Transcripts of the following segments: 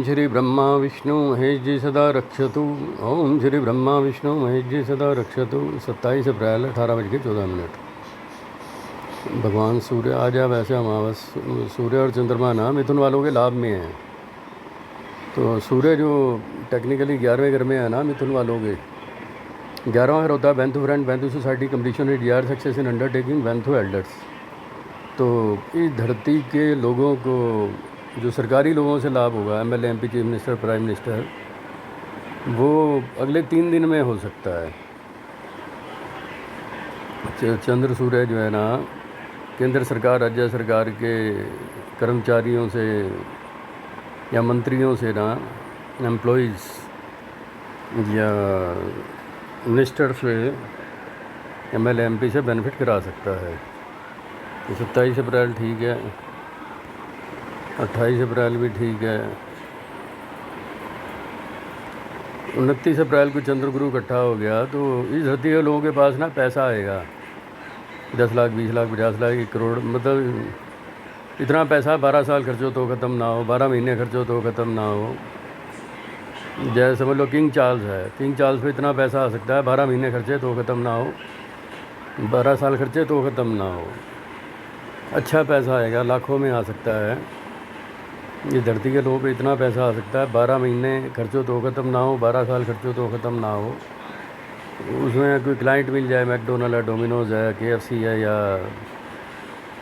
श्री ब्रह्मा विष्णु महेश जी सदा रक्षतु। ओम श्री ब्रह्मा विष्णु महेश जी सदा रक्षतु। 27 अप्रैल 18:14। भगवान सूर्य आज है वैसे अमावस। सूर्य और चंद्रमा ना मिथुन वालों के लाभ में है। तो सूर्य जो टेक्निकली 11वें घर में है ना मिथुन वालों के, 11वां घर होता है वेंथु फ्रेंड, वेंथु society, competition, desire, success in undertaking, वेंथु एल्डर्स। तो इस धरती के लोगों को जो सरकारी लोगों से लाभ होगा, MLA, MP, chief minister, prime minister, वो अगले 3 दिन में हो सकता है। चंद्र सूर्य जो है ना केंद्र सरकार, राज्य सरकार के कर्मचारियों से या मंत्रियों से ना, एम्प्लॉइज़ या मिनिस्टर से, एमएलए, एमपी से बेनिफिट करा सकता है। तो 27 अप्रैल ठीक है, 28 अप्रैल भी ठीक है, 29 अप्रैल को चंद्र गुरु इकट्ठा हो गया। तो इस धरती के लोगों के पास ना पैसा आएगा, 10 लाख, 20 लाख, 50 लाख, 1 करोड़, मतलब इतना पैसा 12 साल खर्चो तो ख़त्म ना हो, 12 महीने खर्चो तो ख़त्म ना हो। जैसे समझ लो किंग चार्ल्स है, किंग चार्ल्स पे इतना पैसा आ सकता है, 12 महीने खर्चे तो ख़त्म ना हो, 12 साल खर्चे तो ख़त्म ना हो। अच्छा पैसा आएगा, लाखों में आ सकता है। ये धरती के लोगों पे इतना पैसा आ सकता है, 12 महीने खर्चो तो ख़त्म ना हो, 12 साल खर्चो तो ख़त्म ना हो। उसमें कोई क्लाइंट मिल जाए, मैकडोनल्ड है, डोमिनोज़ है, केएफसी है, या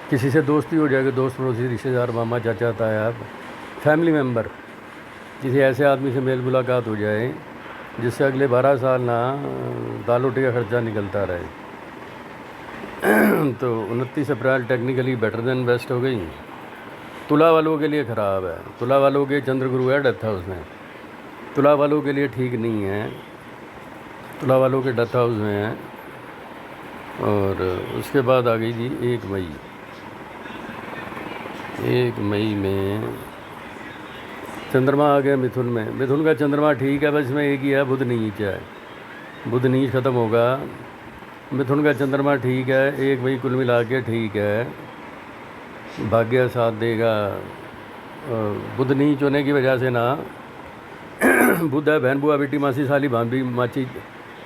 किसी से दोस्ती हो जाएगी, दोस्त पड़ोसी, रिश्तेदार, मामा, चाचा, ताया, फैमिली मेम्बर, किसी ऐसे आदमी से मेल मुलाकात हो जाए जिससे अगले 12 साल ना दाल रोटी का खर्चा निकलता रहे। तो 29 अप्रैल टेक्निकली बेटर देन बेस्ट हो गई। तुला वालों के लिए ख़राब है। तुला वालों के चंद्र गुरु है डेथ हाउस में, तुला वालों के लिए ठीक नहीं है। तुला वालों के डेथ हाउस में है। और उसके बाद आ गई जी 1 मई। 1 मई में चंद्रमा आ गया मिथुन में। मिथुन का चंद्रमा ठीक है, बस इसमें एक ही है, बुध नीच है। बुध नीच ख़त्म होगा, मिथुन का चंद्रमा ठीक है। 1 मई कुल मिला के ठीक है, भाग्य साथ देगा। बुध नीच होने की वजह से ना बुध है बहन, बुआ, बेटी, मासी, साली, भाभी, माची,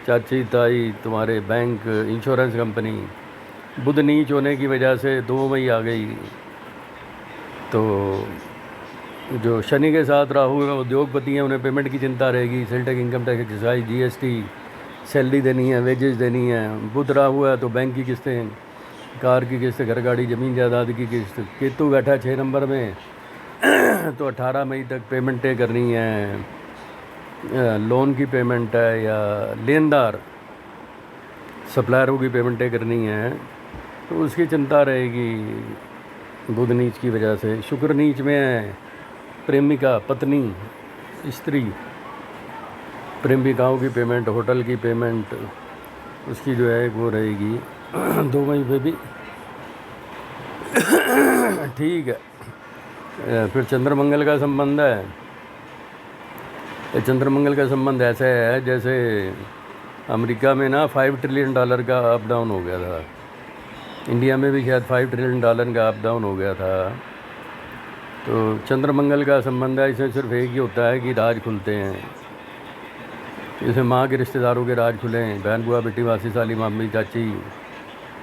चाची, ताई, तुम्हारे बैंक, इंश्योरेंस कंपनी। बुध नीच होने की वजह से 2 मई आ गई। तो जो शनि के साथ राहु है, उद्योगपति हैं, उन्हें पेमेंट की चिंता रहेगी। Sale tax, income tax, excise, GST, salary देनी है, वेजेस देनी है। बुध राहु है तो बैंक की किस्तें, कार की किस्त, घर गाड़ी, ज़मीन जायदाद की किस्त। केतु बैठा 6 नंबर में तो 18 मई तक पेमेंटें करनी है, लोन की पेमेंट है या लेनदार सप्लायरों की पेमेंटें करनी है, तो उसकी चिंता रहेगी बुध नीच की वजह से। शुक्र नीच में है, प्रेमिका, पत्नी, स्त्री, प्रेमिकाओं की पेमेंट, होटल की पेमेंट, उसकी जो है वो रहेगी 2 मई पे भी ठीक है। फिर चंद्रमंगल का संबंध है। चंद्रमंगल का संबंध ऐसे है जैसे अमेरिका में ना $5 ट्रिलियन का अप डाउन हो गया था, इंडिया में भी शायद $5 ट्रिलियन का अप डाउन हो गया था। तो चंद्रमंगल का संबंध है, इसमें सिर्फ एक ही होता है कि राज खुलते हैं। जैसे माँ के रिश्तेदारों के राज खुलें, बहन, बुआ, बेटी, मासी, साली, मामी, चाची,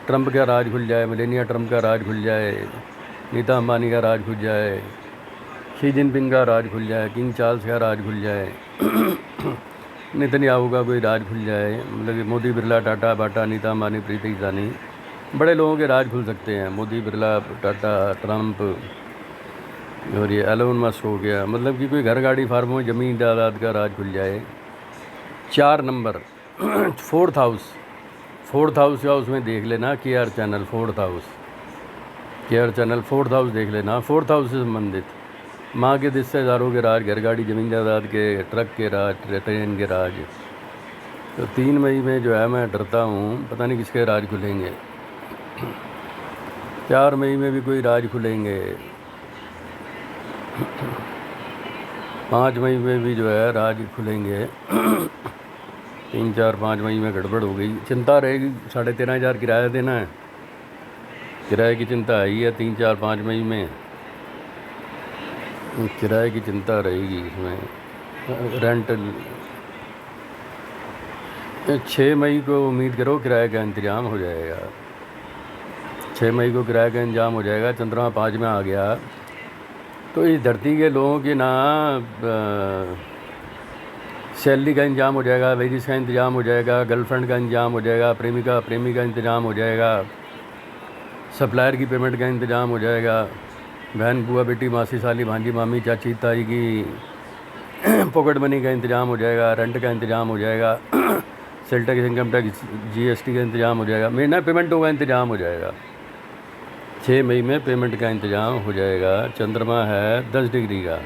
ट्रंप का राज खुल जाए, मेलेनिया ट्रंप का राज खुल जाए, नीता अंबानी का राज खुल जाए, शी जिनपिंग का राज खुल जाए, किंग चार्ल्स का राज खुल जाए, नेतन्याहू का कोई राज खुल जाए, मतलब कि मोदी, बिरला, टाटा, बाटा, नीता अंबानी, प्रीति ईरानी, बड़े लोगों के राज खुल सकते हैं। मोदी, बिरला, टाटा, ट्रंप और ये एलोन मस्क हो गया, मतलब कि कोई घर, गाड़ी, फार्मों, ज़मीन जायदाद का राज खुल जाए। 4 number 4th house, 4th house का उसमें देख लेना, KR channel 4th house, KR channel 4th house देख लेना। 4th हाउस से संबंधित माँ के रिश्तेदारों के राज, घर, गाड़ी, ज़मीन जायदाद के, ट्रक के राज, ट्रेन के राज। तो 3 मई में जो है मैं डरता हूँ, पता नहीं किसके राज खुलेंगे। 4 मई में भी कोई राज खुलेंगे, 5 मई में भी जो है राज खुलेंगे। 3, 4, 5 मई में गड़बड़ हो गई, चिंता रहेगी। 13,500 किराया देना है, किराए की चिंता आई है 3, 4, 5 मई में। किराए की चिंता रहेगी इसमें। रेंट 6 मई को उम्मीद करो किराए का इंतज़ाम हो जाएगा। 6 मई को किराए का इंतज़ाम हो जाएगा। चंद्रमा 5 में आ गया तो इस धरती के लोगों की ना सैलरी का इंतज़ाम हो जाएगा, वेजिस का इंतज़ाम हो जाएगा, गर्लफ्रेंड का इंतज़ाम हो जाएगा, प्रेमिका प्रेमी का इंतज़ाम हो जाएगा, सप्लायर की पेमेंट का इंतज़ाम हो जाएगा, बहन बुआ बेटी मासी साली भांजी मामी चाची ताई की पॉकेट मनी का इंतज़ाम हो जाएगा, रेंट का इंतज़ाम हो जाएगा, sale tax income tax GST का इंतज़ाम हो जाएगा, महीना पेमेंटों का इंतज़ाम हो जाएगा। 6 मई में पेमेंट का इंतज़ाम हो जाएगा। चंद्रमा है 10 डिग्री का।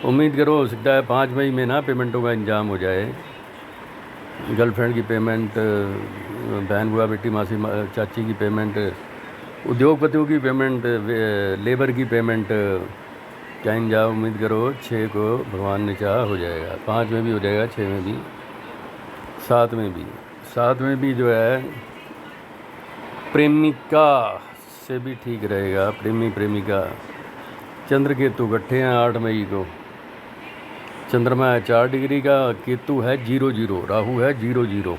उम्मीद करो हो सकता है 5 मई में ना पेमेंटों का इंतज़ाम हो जाए। गर्लफ्रेंड की पेमेंट, बहन बुआ बेटी मासी चाची की पेमेंट, उद्योगपतियों की पेमेंट, लेबर की पेमेंट क्या इंतज़ाम उम्मीद करो 6 को भगवान ने चाहा हो जाएगा। 5 में भी हो जाएगा, 6 में भी, 7 में भी। 7 में भी जो है प्रेमिका से भी ठीक रहेगा। प्रेमी प्रेमिका चंद्र केतु इकट्ठे हैं 8 मई को। चंद्रमा है 4 डिग्री का, केतु है 0 राहु है 0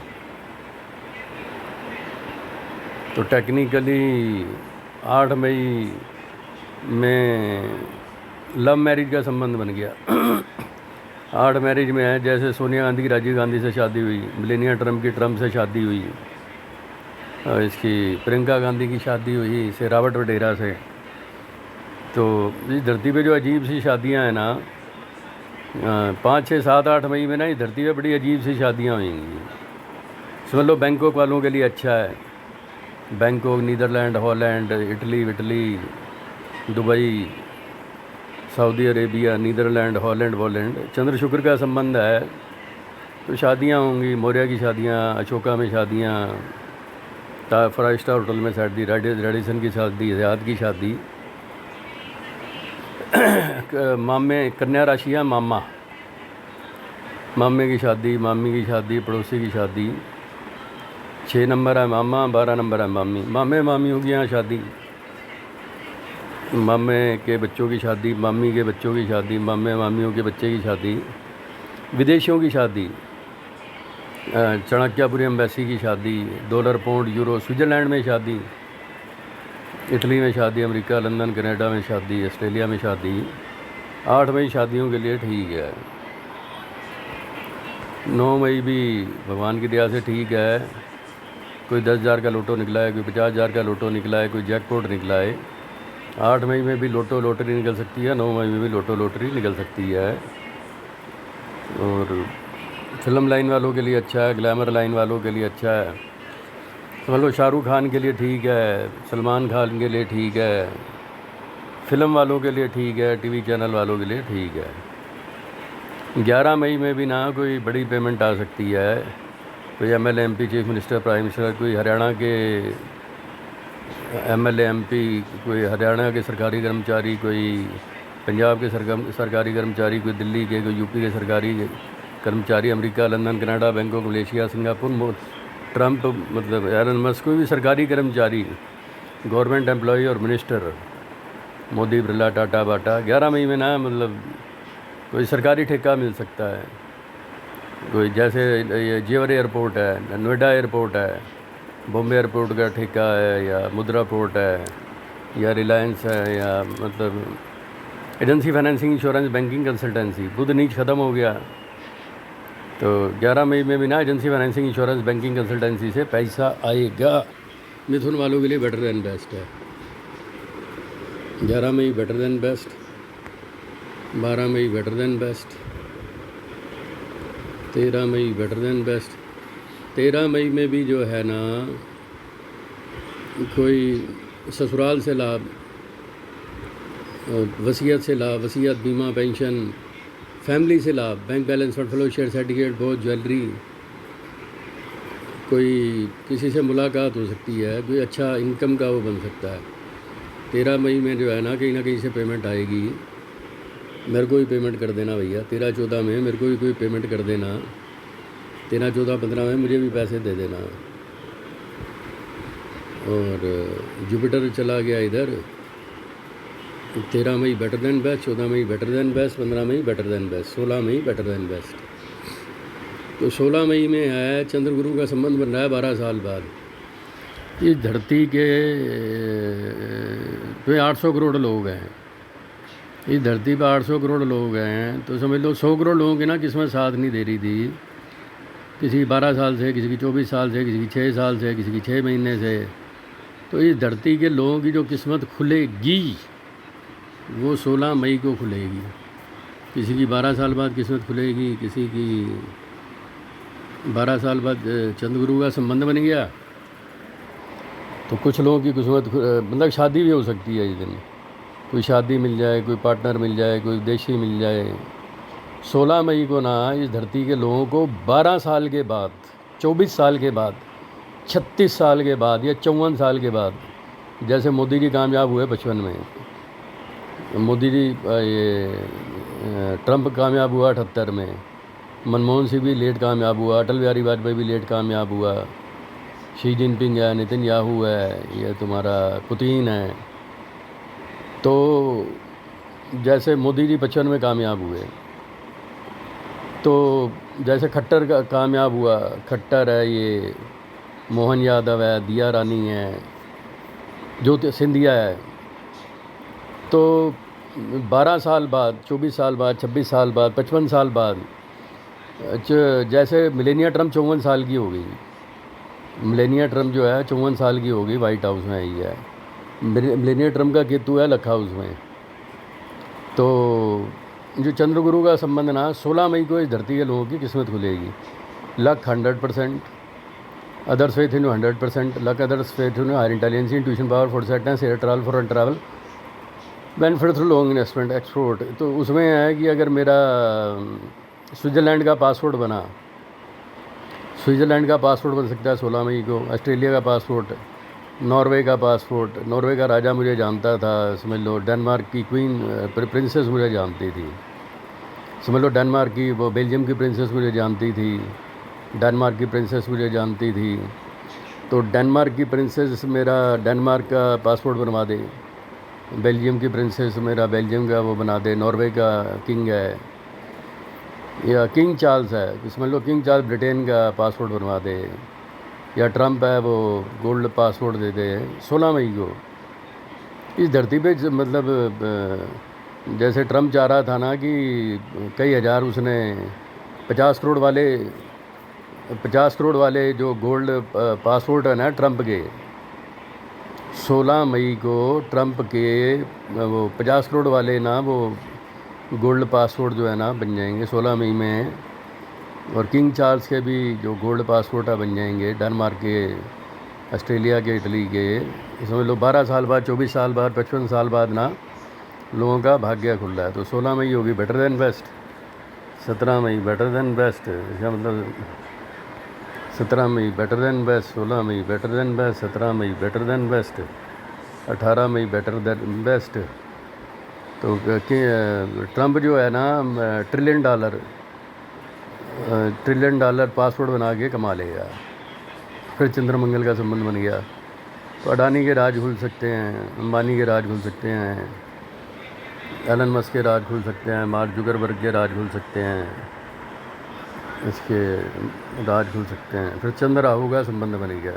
तो टेक्निकली 8 मई में लव मैरिज का संबंध बन गया। 8 मैरिज में है, जैसे सोनिया गांधी की राजीव गांधी से शादी हुई, मिलेनिया ट्रम्प की ट्रम्प से शादी हुई, इसकी प्रियंका गांधी की शादी हुई से रॉबर्ट वडेरा से। तो इस धरती पे जो अजीब सी शादियां हैं ना, 5, 6, 7, 8 मई में ना इस धरती पे बड़ी अजीब सी शादियां हुई। समझ लो बैंकॉक वालों के लिए अच्छा है। Bangkok, Netherland, Holland, Italy, Dubai, Saudi Arabia, Netherland, Holland, चंद्र शुक्र का संबंध है तो शादियां होंगी। मौर्य की शादियां, अशोका में शादियां, 5 स्टार होटल में शादी, रेडिसन की शादी, हयात की शादी, मामे कन्या राशि है मामे की शादी, मामी की शादी, पड़ोसी की शादी। 6 नंबर है मामा, 12 नंबर है मामी। मामे मामियों की यहाँ शादी, मामे के बच्चों की शादी, मामी के बच्चों की शादी, मामे मामियों के बच्चे की शादी, विदेशियों की शादी, चाणक्यपुरी एम्बेसी की शादी, डॉलर पाउंड यूरो, स्विट्ज़रलैंड में शादी, इटली में शादी, अमेरिका लंदन कनाडा में शादी, ऑस्ट्रेलिया में शादी। 8 मई शादियों के लिए ठीक है। 9 मई भी भगवान की दया से ठीक है। कोई 10,000 का लोटो निकला है, कोई 50,000 का लोटो निकला है, कोई जैकपॉट निकला है। 8 मई में भी लॉटरी निकल सकती है, 9 मई में भी लॉटरी निकल सकती है। और फिल्म लाइन वालों के लिए अच्छा है, ग्लैमर लाइन वालों के लिए अच्छा है। समझ लो शाहरुख खान के लिए ठीक है, सलमान खान के लिए ठीक है, फिल्म वालों के लिए ठीक है, टीवी चैनल वालों के लिए ठीक है। 11 मई में भी ना कोई बड़ी पेमेंट आ सकती है। कोई MLA MP, chief minister, prime minister, कोई हरियाणा के MLA MP, कोई हरियाणा के सरकारी कर्मचारी, कोई पंजाब के सरकारी कर्मचारी, कोई दिल्ली के, कोई UP के सरकारी कर्मचारी, America London Canada Bangkok Malaysia Singapore, Trump मतलब एलन मस्क, कोई भी सरकारी कर्मचारी, गवर्नमेंट एम्प्लॉई और मिनिस्टर, मोदी बिरला टाटा बाटा। 11 मई में ना मतलब कोई सरकारी ठेका मिल सकता है। कोई जैसे ये जेवर एयरपोर्ट है, नोएडा एयरपोर्ट है, बॉम्बे एयरपोर्ट का ठेका है, या मुद्रा पोर्ट है, या रिलायंस है, या मतलब agency financing insurance banking consultancy. बुध नीच ख़त्म हो गया तो 11 मई में भी ना agency financing insurance banking consultancy से पैसा आएगा। मिथुन वालों के लिए बेटर दैन बेस्ट है। 11 मई बेटर दैन बेस्ट, 12 मई बेटर दैन बेस्ट, 13 मई बेटर दैन बेस्ट। 13 मई में भी जो है ना कोई ससुराल से लाभ, वसीयत से लाभ, वसीयत, बीमा, पेंशन, फैमिली से लाभ, bank balance, fund flow, share certificate, बहुत ज्वेलरी, कोई किसी से मुलाकात हो सकती है, कोई अच्छा इनकम का वो बन सकता है। 13 मई में जो है ना कहीं से पेमेंट आएगी। मेरे को ही पेमेंट कर देना भैया। 13, 14 में मेरे को भी कोई पेमेंट कर देना। 13, 14, 15 में मुझे भी पैसे दे देना। और जुपिटर चला गया इधर 13 मई बेटर देन बेस्ट, 14 मई बेटर देन बेस्ट, 15 मई बेटर देन बेस्ट, 16 मई बेटर देन बेस्ट। तो 16 मई में है चंद्र गुरु का संबंध बन रहा है 12 साल बाद। इस धरती के पे 800 करोड़ लोग हैं, इस धरती पर 800 करोड़ लोग हैं, तो समझ लो 100 करोड़ लोगों की ना किस्मत साथ नहीं दे रही थी। किसी की 12 साल से, किसी की 24 साल से, किसी की 6 साल से, किसी की 6 महीने से। तो इस धरती के लोगों की जो किस्मत खुलेगी वो 16 मई को खुलेगी। किसी की 12 साल बाद किस्मत खुलेगी, किसी की 12 साल बाद चंद्रगुरु का संबंध बन गया तो कुछ लोगों की किस्मत मतलब शादी भी हो सकती है इस दिन। कोई शादी मिल जाए, कोई पार्टनर मिल जाए, कोई देशी मिल जाए। 16 मई को ना इस धरती के लोगों को 12 साल के बाद, 24 साल के बाद, 36 साल के बाद या 54 साल के बाद, जैसे मोदी जी कामयाब हुए 55 में, मोदी जी ये ट्रंप कामयाब हुआ 78 में, मनमोहन सिंह भी लेट कामयाब हुआ, अटल बिहारी वाजपेयी भी लेट कामयाब हुआ, शी जिनपिंग है, नितिन याहू है, ये तुम्हारा पुतिन है। तो जैसे मोदी जी 55 में कामयाब हुए, तो जैसे खट्टर का कामयाब हुआ, खट्टर है, ये मोहन यादव है, दिया रानी है, ज्योति सिंधिया है। तो 12 साल बाद, 24 साल बाद, 26 साल बाद, 55 साल बाद, जैसे मिलेनिया ट्रंप 54 साल की हो गई, मिलेनिया ट्रंप जो है 54 साल की हो गई, वाइट हाउस में आई है। मिलेनिया ट्रंप का केतु है लखा हाउस में। तो जो चंद्रगुरु का संबंध ना 16 मई को इस धरती के लोगों की किस्मत खुलेगी। Luck 100%, others faith in 100%, luck others faith in higher intelligence, intuition power, foresightedness, air travel, foreign travel, benefit through long investment, export. तो उसमें है कि अगर मेरा स्विट्ज़रलैंड का पासपोर्ट बना, स्विट्ज़रलैंड का पासपोर्ट बन सकता है 16 मई को, ऑस्ट्रेलिया का पासपोर्ट, नॉर्वे का पासपोर्ट, नॉर्वे का राजा मुझे जानता था, समझ लो डेनमार्क की क्वीन प्रिंसेस मुझे जानती थी, समझ लो डेनमार्क की वो बेल्जियम की प्रिंसेस मुझे जानती थी, डेनमार्क की प्रिंसेस मुझे जानती थी। तो डेनमार्क की प्रिंसेस मेरा डेनमार्क का पासपोर्ट बनवा दे, बेल्जियम की प्रिंसेस मेरा बेल्जियम का वो बना दे, नॉर्वे का किंग है या किंग चार्ल्स है, समझ लो किंग चार्ल्स ब्रिटेन का पासपोर्ट बनवा दे, या ट्रंप है वो गोल्ड पासपोर्ट दे दे 16 मई को। इस धरती पे मतलब जैसे ट्रंप चाह रहा था ना कि कई हज़ार उसने 50 करोड़ वाले जो गोल्ड पासपोर्ट है ना ट्रंप के, 16 मई को ट्रंप के वो 50 करोड़ वाले ना वो गोल्ड पासपोर्ट जो है ना बन जाएंगे 16 मई में। और किंग चार्ल्स के भी जो गोल्ड पासपोर्ट है बन जाएंगे, डेनमार्क के, ऑस्ट्रेलिया के, इटली के। समझ लो 12 साल बाद, 24 साल बाद, 55 साल बाद ना लोगों का भाग्य खुल रहा है। तो 16 मई होगी बेटर देन बेस्ट, 17 मई बेटर देन बेस्ट, इसका मतलब 17 मई बेटर देन बेस्ट, 16 मई बेटर देन बेस्ट, 17 मई बेटर देन बेस्ट, 18 मई बेटर देन बेस्ट। तो ट्रंप जो है ना ट्रिलियन डॉलर पासपोर्ट बना के कमा लेगा। फिर चंद्रमंगल का संबंध बन गया तो अडानी के राज खुल सकते हैं, अंबानी के राज खुल सकते हैं, एलन मस्क के राज खुल सकते हैं, मार्क जुकरबर्ग के राज खुल सकते हैं, इसके राज खुल सकते हैं। फिर चंद्र राहु का संबंध बन गया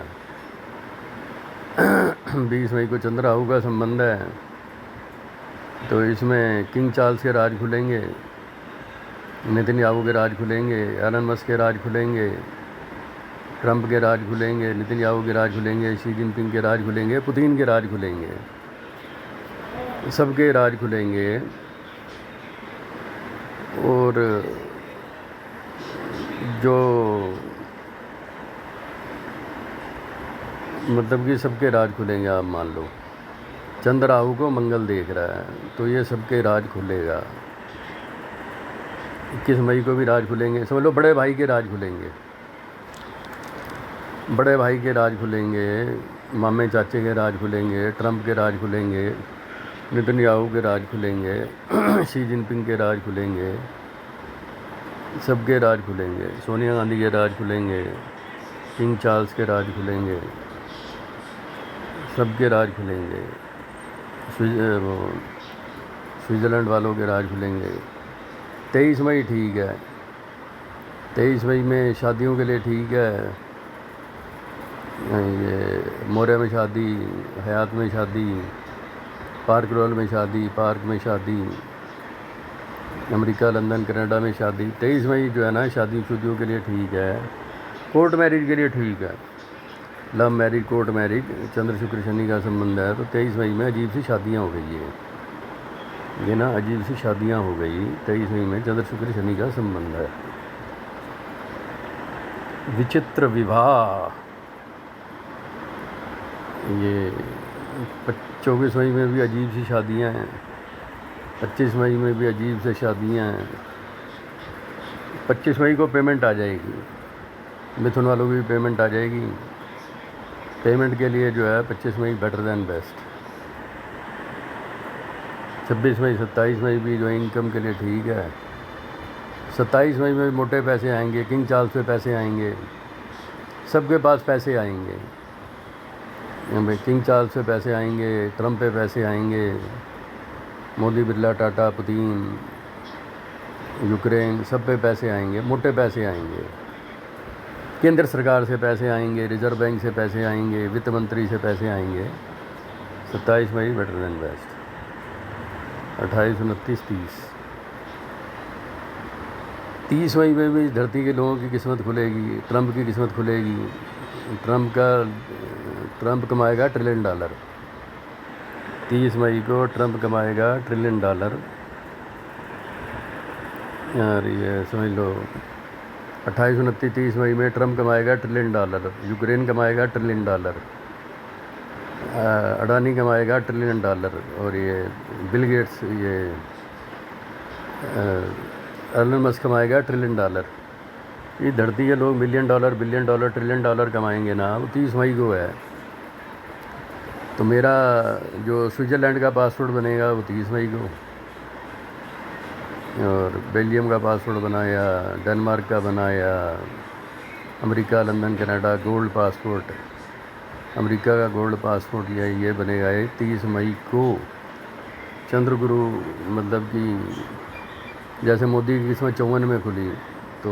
20 मई को चंद्र राहु का संबंध है। तो इसमें किंग चार्ल्स के राज खुलेंगे, नितिन याहू के राज खुलेंगे, एलन मस्क के राज खुलेंगे, ट्रंप के राज खुलेंगे, नितिन याहू के राज खुलेंगे, शी जिनपिंग के राज खुलेंगे, पुतिन के राज खुलेंगे, सबके राज खुलेंगे। और जो मतलब कि सबके राज खुलेंगे। आप मान लो चंद्र राहु को मंगल देख रहा है तो ये सबके राज खुलेगा। 21 मई को भी राज खुलेंगे। समझ लो बड़े भाई के राज खुलेंगे, बड़े भाई के राज खुलेंगे, मामे चाचे के राज खुलेंगे, ट्रंप के राज खुलेंगे, नितिन याहू के राज खुलेंगे, शी जिनपिंग के राज खुलेंगे, सबके राज खुलेंगे, सोनिया गांधी के राज खुलेंगे, किंग चार्ल्स के राज खुलेंगे, सबके राज खुलेंगे। वो स्विट्ज़रलैंड वालों के राज खुलेंगे। 23 मई ठीक है, 23 मई में शादियों के लिए ठीक है। ये मोरिया में शादी, हयात में शादी, पार्क रॉयल में शादी, पार्क में शादी, अमेरिका, लंदन, कनाडा में शादी। 23 मई जो है ना शादी शुदियों के लिए ठीक है, कोर्ट मैरिज के लिए ठीक है। लव मैरिज, कोर्ट मैरिज, चंद्र शुक्र शनि का संबंध है। तो 23 मई में अजीब सी शादियाँ हो गई है, ये ना अजीब सी शादियाँ हो गई। 23 मई में चंद्र शुक्र शनि का संबंध है। विचित्र विवाह, ये 24 मई में भी अजीब सी शादियाँ हैं, 25 मई में भी अजीब से शादियाँ हैं। 25 मई को पेमेंट आ जाएगी, मिथुन वालों की भी पेमेंट आ जाएगी। पेमेंट के लिए जो है 25 मई बेटर दैन बेस्ट। 26 मई 27 मई भी जो इनकम के लिए ठीक है। 27 मई में भी मोटे पैसे आएंगे, किंग चार्ल्स पे पैसे आएंगे, सबके पास पैसे आएंगे। भाई किंग चार्ल्स पे पैसे आएंगे, ट्रम्प पे पैसे आएंगे, मोदी, बिरला, टाटा, पुतिन, यूक्रेन, सब पे पैसे आएंगे, मोटे पैसे आएंगे। केंद्र सरकार से पैसे आएंगे, रिजर्व बैंक से पैसे आएंगे, वित्त मंत्री से पैसे आएंगे। 27 मई बेटर दैन बेस्ट। 28, 29, 30 मई में भी धरती के लोगों की किस्मत खुलेगी, ट्रंप की किस्मत खुलेगी। ट्रंप कमाएगा $1 ट्रिलियन। 30 मई को ट्रंप कमाएगा $1 ट्रिलियन। यार ये समझ लो, 28, 29, 30 मई में ट्रंप कमाएगा $1 ट्रिलियन, यूक्रेन कमाएगा $1 ट्रिलियन, अडानी कमाएगा $1 ट्रिलियन, और ये बिल गेट्स, ये एलन मस्क कमाएगा $1 ट्रिलियन। ये धरती के लोग $1 मिलियन, बिलियन डॉलर, $1 ट्रिलियन कमाएंगे ना, वो 30 मई को है। तो मेरा जो स्विट्ज़रलैंड का पासपोर्ट बनेगा वो 30 मई को, और बेल्जियम का पासपोर्ट बनाया, डेनमार्क का बनाया, America, London, Canada, gold passport, America का गोल्ड पासपोर्ट ये बनेगा 30 मई को। चंद्रगुरु मतलब कि जैसे मोदी की किस्मत 54 में खुली, तो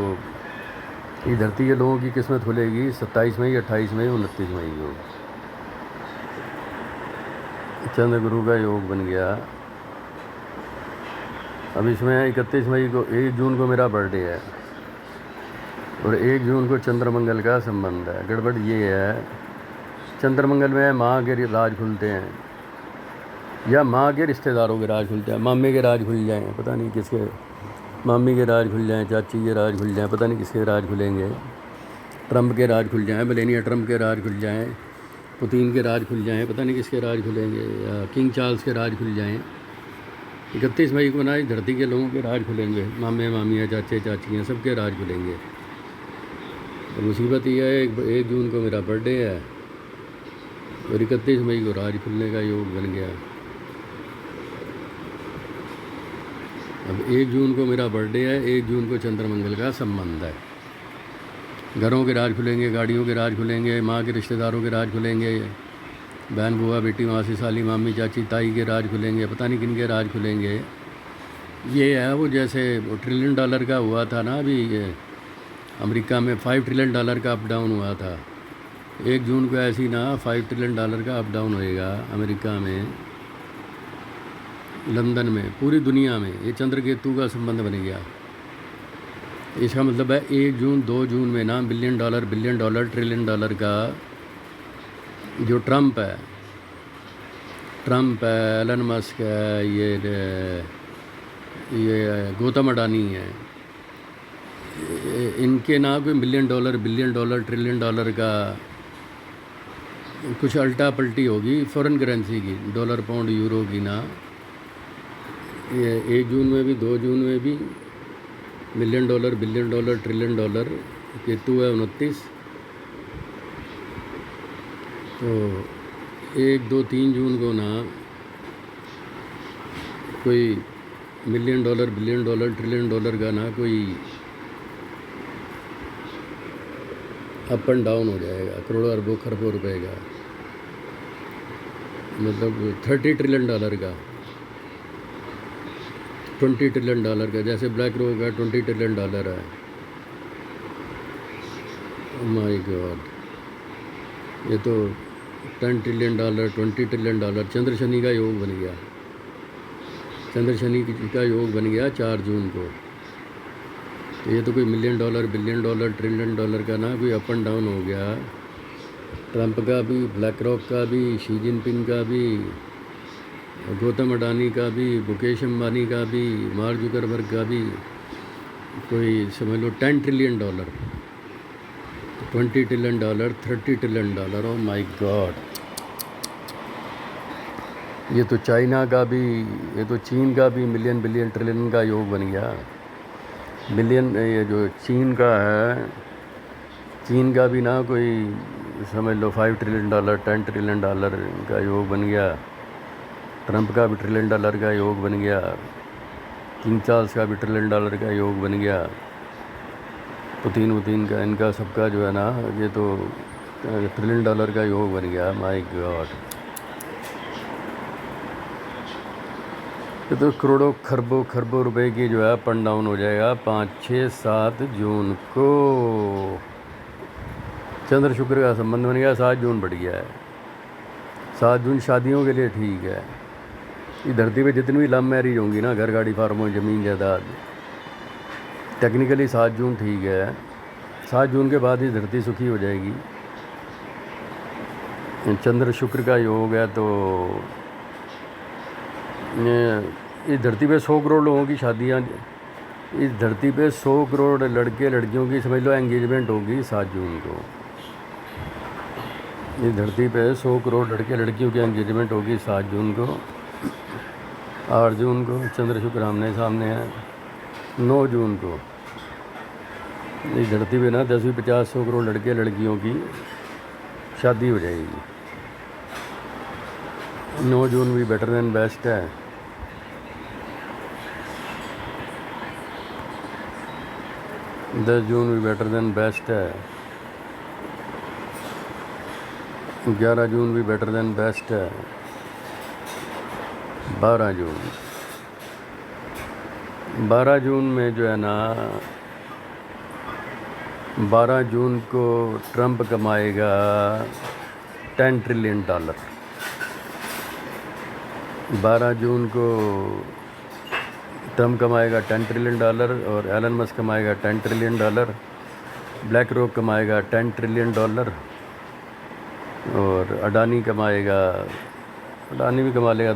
ये धरती के लोगों की किस्मत खुलेगी 27 मई, 28 मई, 29 मई को। चंद्रगुरु का योग बन गया। अब इसमें 31 मई को, 1 जून को मेरा बर्थडे है, और 1 जून को चंद्रमंगल का संबंध है। गड़बड़ ये है, चंद्रमंगल में माँ के राज खुलते हैं, या माँ के रिश्तेदारों के राज खुलते हैं। मामे के राज खुल जाएँ, पता नहीं किसके, मामी के राज खुल जाएँ, चाची के राज खुल जाएँ, पता नहीं किसके राज खुलेंगे। ट्रंप के राज खुल जाएँ, मेलानिया ट्रंप के राज खुल जाएँ, पुतिन के राज खुल जाएँ, पता नहीं किसके राज खुलेंगे, या किंग चार्ल्स के राज खुल जाएँ। 31 मई को ना इस धरती के लोगों के राज खुलेंगे, मामे, मामियाँ, चाचे, चाचियाँ, सबके राज खुलेंगे। और मुसीबत यह है, 1 जून को मेरा बर्थडे है, और 31 मई को राज खुलने का योग बन गया। अब 1 जून को मेरा बर्थडे है, 1 जून को चंद्रमंगल का संबंध है। घरों के राज खुलेंगे, गाड़ियों के राज खुलेंगे, माँ के रिश्तेदारों के राज खुलेंगे, बहन, बुआ, बेटी, मासी, साली, मामी, चाची, ताई के राज खुलेंगे, पता नहीं किन के राज खुलेंगे। ये है वो जैसे $1 ट्रिलियन का हुआ था ना अभी, ये अमेरिका में $5 ट्रिलियन का अप डाउन हुआ था। 1 जून को ऐसी ना $5 ट्रिलियन का अप डाउन होएगा अमेरिका में, लंदन में, पूरी दुनिया में। ये चंद्र केतु का संबंध बन गया। इसका मतलब है 1 जून, 2 जून में ना $1 बिलियन, $1 ट्रिलियन का जो ट्रंप है, एलन मस्क है, ये गौतम अडानी है, इनके ना कोई $1 million, billion dollar, trillion dollar का कुछ अल्टा पल्टी होगी फॉरेन करेंसी की, डॉलर, पाउंड, यूरो की ना। ये 1 जून में भी, 2 जून में भी $1 million, billion dollar, trillion dollar. Ketu है 29। तो 1, 2, 3 जून को ना कोई $1 million, billion dollar, trillion dollar का ना कोई अप एंड डाउन हो जाएगा, करोड़ों अरबों खरबों रुपए का, मतलब $30 ट्रिलियन का। 20 ट्रिलियन डॉलर का, जैसे ब्लैक रॉक का 20 ट्रिलियन डॉलर है। माय गॉड, ये तो 10 ट्रिलियन डॉलर, 20 ट्रिलियन डॉलर। चंद्र शनि का योग बन गया, चंद्र शनि का योग बन गया 4 जून को। तो ये तो कोई million dollar, billion dollar, trillion dollar का ना, कोई अप एंड डाउन हो गया। ट्रंप का भी, ब्लैक रॉक का भी, शी जिनपिंग का भी, गौतम अडानी का भी, मुकेश अंबानी का भी, मार्क जुकरबर्ग का भी, कोई समझ लो 10 trillion dollar, 20 trillion dollar, 30 trillion dollar. Oh my God, ये तो चाइना का भी, ये तो चीन का भी मिलियन, बिलियन, ट्रिलियन का योग बन गया। बिलियन, ये जो चीन का है, चीन का भी ना कोई समझ लो 5 ट्रिलियन डॉलर, 10 ट्रिलियन डॉलर का योग बन गया। ट्रंप का भी ट्रिलियन डॉलर का योग बन गया। किंग चार्ल्स का भी ट्रिलियन डॉलर का योग बन गया। पुतिन का, इनका सबका जो है ना, ये तो ट्रिलियन डॉलर का योग बन गया। माय गॉड, ये तो करोड़ों खरबों रुपए की जो है अप एंड डाउन हो जाएगा 5, 6, 7 जून को। चंद्र शुक्र का संबंध बन गया, 7 जून बढ़ गया है। 7 जून शादियों के लिए ठीक है। इस धरती पे जितनी भी लव मैरिज होंगी ना, घर गाड़ी फार्मों ज़मीन जायदाद, टेक्निकली 7 जून ठीक है। 7 जून के बाद ही धरती सुखी हो जाएगी। चंद्र शुक्र का योग है, तो इस धरती पे 100 करोड़ लोगों की शादियाँ, इस धरती पे 100 करोड़ लड़के लड़कियों की समझ लो एंगेजमेंट होगी 7 जून को। इस धरती पे 100 करोड़ लड़के लड़कियों की एंगेजमेंट होगी 7 जून को। 8 जून को चंद्र शुक्र आमने सामने है। 9 जून को इस धरती पे ना 10, 50, 100 करोड़ लड़के लड़कियों की शादी हो जाएगी। 9 जून भी बेटर देन बेस्ट है। 10 जून भी बेटर देन बेस्ट है। 11 जून भी बेटर देन बेस्ट है। 12 जून में जो है ना, 12 जून को ट्रंप कमाएगा 10 ट्रिलियन डॉलर। 12 जून को ट्रंप कमाएगा 10 ट्रिलियन डॉलर, और एलन मस्क कमाएगा 10 ट्रिलियन डॉलर। ब्लैक रॉक कमाएगा 10 ट्रिलियन डॉलर, और अडानी कमाएगा, अडानी भी कमा लेगा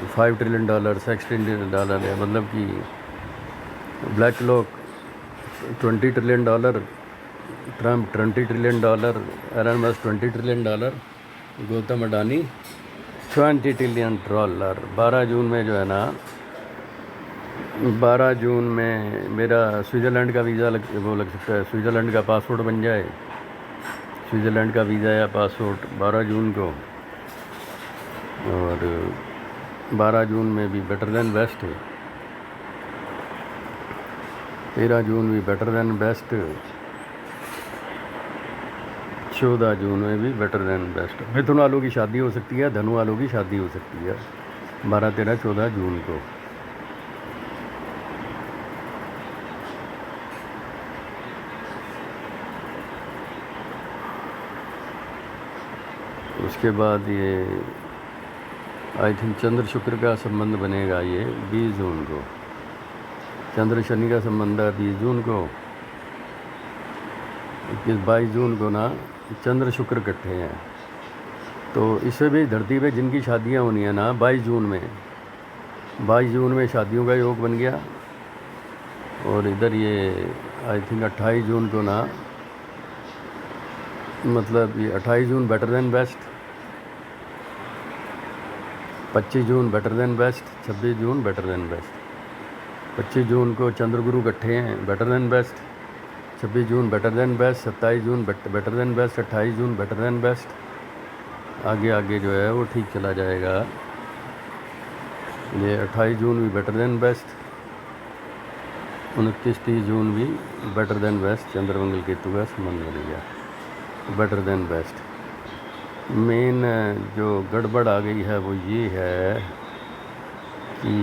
5 ट्रिलियन डॉलर, 6 ट्रिलियन डॉलर है। मतलब कि BlackRock 20 trillion dollar, Trump 20 trillion dollar, Elon Musk 20 trillion dollar, Gautam Adani 20 trillion dollar. 12 June में जो है ना, 12 जून में मेरा स्विट्ज़रलैंड का वीज़ा लग सकता है। स्विट्ज़रलैंड का पासपोर्ट बन जाए, स्विट्ज़रलैंड का वीज़ा या पासपोर्ट 12 जून को। और 12 जून में भी बेटर देन बेस्ट है। 13 जून भी बेटर देन बेस्ट। 14 जून में भी बेटर देन बेस्ट। मिथुन वालों की शादी हो सकती है, धनु वालों की शादी हो सकती है 12, 13, 14 जून को। उसके बाद ये आई थिंक चंद्र शुक्र का संबंध बनेगा ये 20 जून को। चंद्र शनि का संबंध है 20 जून को। 22 जून को ना चंद्र शुक्र इकट्ठे हैं, तो इससे भी धरती पे जिनकी शादियां होनी है ना 22 जून में शादियों का योग बन गया। और इधर ये आई थिंक 28 जून को ना, मतलब ये 28 जून बेटर देन बेस्ट, 25 जून बेटर देन बेस्ट, 26 जून बेटर देन बेस्ट। 25 जून को चंद्र गुरु इकट्ठे हैं, बेटर देन बेस्ट। 26 जून बेटर देन बेस्ट, 27 जून बेटर देन बेस्ट, 28 जून बेटर देन बेस्ट। आगे जो है वो ठीक चला जाएगा। ये 28 जून भी बेटर देन बेस्ट, 29, 30 जून भी बेटर देन बेस्ट। चंद्र मंगल केतु का संबंध बन गया, बेटर देन बेस्ट। मेन जो गड़बड़ आ गई है वो ये है कि